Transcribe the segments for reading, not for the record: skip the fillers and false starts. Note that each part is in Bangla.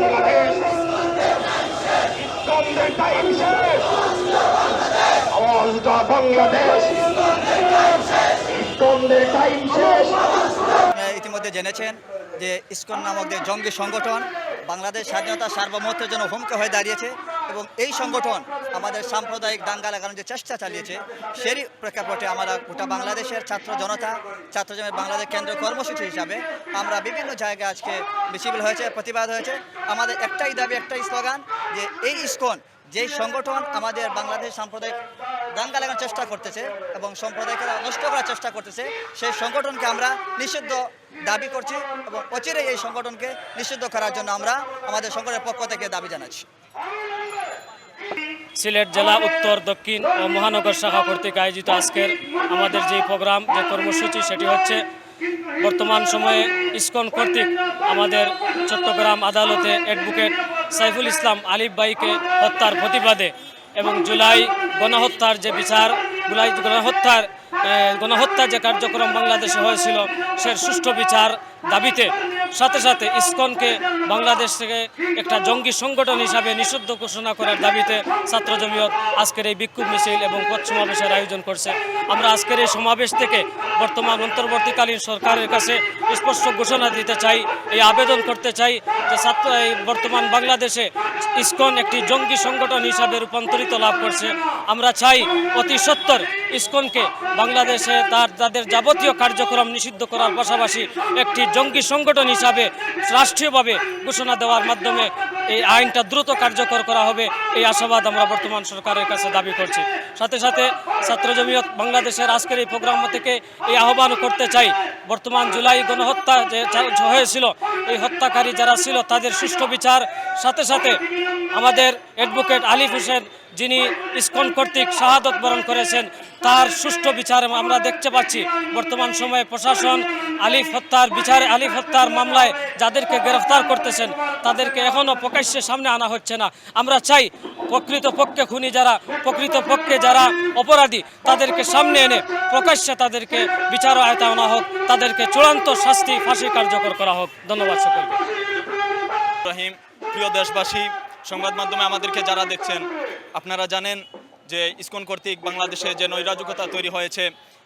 বাংলাদেশ, ইসকনের টাইম শেষ, আওয়াজ উঠা বাংলাদেশ, ইসকনের টাইম শেষ। ইতিমধ্যে জেনেছেন যে ইসকন নামক যে জঙ্গি সংগঠন বাংলাদেশ স্বাধীনতা সার্বভৌমত্বের জন্য হুমকি হয়ে দাঁড়িয়েছে এবং এই সংগঠন আমাদের সাম্প্রদায়িক দাঙ্গা লাগানোর যে চেষ্টা চালিয়েছে সেই প্রেক্ষাপটে আমরা গোটা বাংলাদেশের ছাত্র জনতা বাংলাদেশ কেন্দ্রীয় কর্মসূচি হিসাবে আমরা বিভিন্ন জায়গায় আজকে মিছিল হয়েছে, প্রতিবাদ হয়েছে। আমাদের একটাই দাবি, একটাই স্লোগান যে এই ইসকন যেই সংগঠন আমাদের বাংলাদেশ সাম্প্রদায়িক দাঙ্গা লাগানোর চেষ্টা করতেছে এবং সম্প্রদায়কে নষ্ট করার চেষ্টা করতেছে, সেই সংগঠনকে আমরা নিষিদ্ধ দাবি করছি এবং অচিরে এই সংগঠনকে নিষিদ্ধ করার জন্য আমরা আমাদের সংগঠনের পক্ষ থেকে দাবি জানাচ্ছি। সিলেট জেলা উত্তর, দক্ষিণ ও মহানগর শাখা কর্তৃক আয়োজিত আজকের আমাদের যে প্রোগ্রাম, যে কর্মসূচি, সেটি হচ্ছে বর্তমান সময়ে ইসকন কর্তৃক আমাদের চট্টগ্রাম আদালতে অ্যাডভোকেট সাইফুল ইসলাম আলিফ ভাইকে হত্যার প্রতিবাদে এবং জুলাই গণহত্যার যে বিচার, জুলাই গণহত্যা যে কার্যক্রম বাংলাদেশে হয়েছিল সে সুষ্ঠু বিচার দাবিতে সাথে সাথে ইসকনকে বাংলাদেশ থেকে একটা জঙ্গি সংগঠন হিসাবে নিষিদ্ধ ঘোষণা করার দাবিতে ছাত্র জমিয়ত আজকের এই বিক্ষোভ মিছিল এবং পথ সমাবেশের আয়োজন করছে। আমরা আজকের এই সমাবেশ থেকে বর্তমান অন্তর্বর্তীকালীন সরকারের কাছে স্পষ্ট ঘোষণা দিতে চাই, এই আবেদন করতে চাই যে বর্তমান বাংলাদেশে ইসকন একটি জঙ্গি সংগঠন হিসাবে রূপান্তরিত লাভ করছে। আমরা চাই অতি সত্বর ইসকনকে বাংলাদেশে তাদের যাবতীয় কার্যক্রম নিষিদ্ধ করার পাশাপাশি একটি জঙ্গি সংগঠন হিসাবে রাষ্ট্রীয়ভাবে ঘোষণা দেওয়ার মাধ্যমে এই আইনটা দ্রুত কার্যকর করা হবে, এই আশাবাদ আমরা বর্তমান সরকারের কাছে দাবি করছি। সাথে সাথে ছাত্র জমিয়ত বাংলাদেশের আজকের এই প্রোগ্রাম থেকে এই আহ্বান করতে চাই, বর্তমান জুলাই গণহত্যা যে হয়েছিল এই হত্যাকারী যারা ছিল তাদের সুষ্ঠু বিচার, সাথে সাথে আমাদের অ্যাডভোকেট আলিফ হোসেন যিনি ইসকন কর্তৃক শাহাদত বরণ করেছেন তার সুষ্ঠু বিচার আমরা দেখতে পাচ্ছি। বর্তমান সময়ে প্রশাসন আলিফ হত্যার মামলায় যাদেরকে গ্রেফতার করতেছেন তাদেরকে এখনও প্রকাশ্যে সামনে আনা হচ্ছে না। আমরা চাই প্রকৃতপক্ষে যারা অপরাধী তাদেরকে সামনে এনে প্রকাশ্যে তাদেরকে বিচার আয়তায় আনা হোক, তাদেরকে চূড়ান্ত শাস্তি, ফাঁসি কার্যকর করা হোক। ধন্যবাদ সকলকে। রহিম, প্রিয় দেশবাসী, সংবাদ মাধ্যমে আমাদেরকে যারা দেখছেন, আপনারা জানেন যে ইসকন কর্তৃক বাংলাদেশে যে নৈরাজকতা তৈরি হয়েছে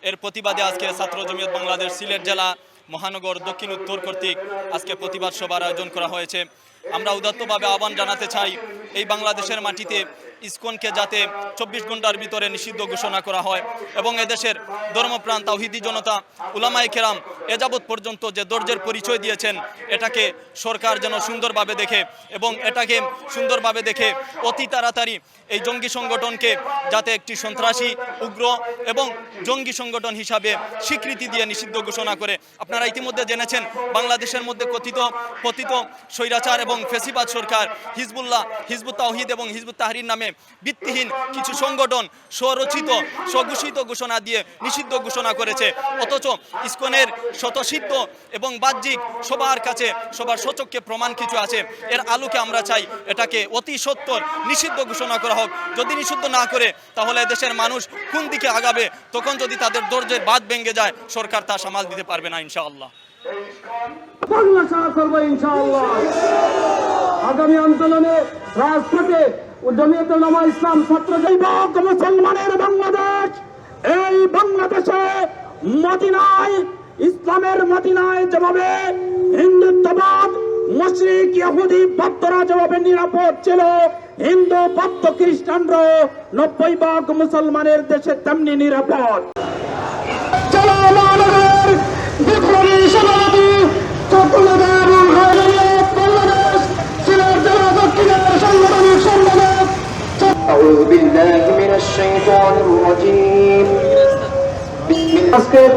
এর প্রতিবাদে আজকে ছাত্র জমিয়ত বাংলাদেশ সিলেট জেলা মহানগর দক্ষিণ উত্তর কর্তৃক আজকে প্রতিবাদ সভার আয়োজন করা হয়েছে। আমরা উদাত্তভাবে আহ্বান জানাতে চাই এই বাংলাদেশের মাটিতে ইসকনকে যাতে 24 ঘন্টার ভিতরে নিষিদ্ধ ঘোষণা করা হয় এবং এদেশের ধর্মপ্রাণ তাওহিদি জনতা উলামায়ে কেরাম এযাবৎ পর্যন্ত যে ধৈর্যের পরিচয় দিয়েছেন এটাকে সরকার যেন সুন্দরভাবে দেখে অতি তাড়াতাড়ি এই জঙ্গি সংগঠনকে যাতে একটি সন্ত্রাসী, উগ্র এবং জঙ্গি সংগঠন হিসাবে স্বীকৃতি দিয়ে নিষিদ্ধ ঘোষণা করে। আপনারা ইতিমধ্যে জেনেছেন বাংলাদেশের মধ্যে পতিত স্বৈরাচার এবং ফেসিবাদ সরকার হিজবুল্লাহ, হিজবুত তাওহিদ এবং হিজবুত তাহরির নামে ভিত্তিহীন কিছু সংগঠন স্বরচিত স্বঘোষিত ঘোষণা দিয়ে নিষিদ্ধ ঘোষণা করেছে। অথচ ইসকনের স্বতঃসিদ্ধ এবং বাহ্যিক সবার সচক্ষে প্রমাণ কিছু আছে। এর আলোকে আমরা চাই এটাকে অতি সত্বর নিষিদ্ধ ঘোষণা করা হোক। যদি নিষিদ্ধ না করে তাহলে দেশের মানুষ কোন দিকে আগাবে, তখন যদি তাদের ধৈর্যের বাঁধ ভেঙে যায় সরকার তা সামাল দিতে পারবে না ইনশাআল্লাহ। আগামী আন্দোলনে রাজপথে জমিয়তুল উলামা ইসলাম ছাত্র মুসলমানের বাংলাদেশ, এই বাংলাদেশে মদিনায়, ইসলামের মদিনায় যেভাবে হিন্দুত্ববাদ, মুশরিক, ইহুদি বৌদ্ধরা যেভাবে নিরাপদ ছিল, হিন্দু বৌদ্ধ খ্রিস্টানরা 90% মুসলমানের দেশে তেমনি নিরাপদ। আজকের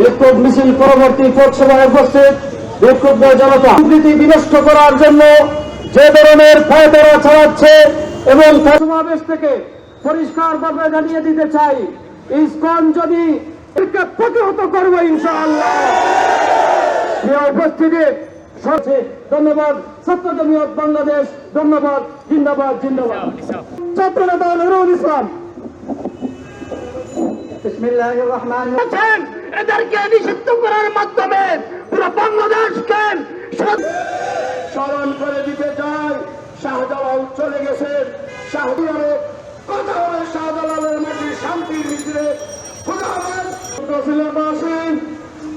বিক্ষোভ মিছিল পরবর্তী পথসভায় উপস্থিত বিক্ষুব্ধ জনতা প্রকৃতি বিনষ্ট করার জন্য যে ধরনের ফায়দারা চালাচ্ছে এবং সমাবেশ থেকে পরিষ্কারভাবে জানিয়ে দিতে চাই ইসকন যদি প্রতিহত করবো ইনশাআল্লাহ। উপস্থিতি ধন্যবাদ। ছাত্র জমিয়ত বাংলাদেশ ধন্যবাদ। জিন্দাবাদ জিন্দাবাদ। ছাত্র নেতা নুরুল ইসলাম। বিসমিল্লাহির রহমানির রহিম। এদেরকে নিষিদ্ধ করার মাধ্যমে পুরো বাংলাদেশকে স্মরণ করে দিতে চাই, শাহজালাল চলে গেছেন। শাহজালালের কথা হবে শাহজালালের মাটির শান্তির মিছিলে। খোদা হাফেজ।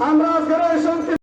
আমরা আজকের এই শান্তি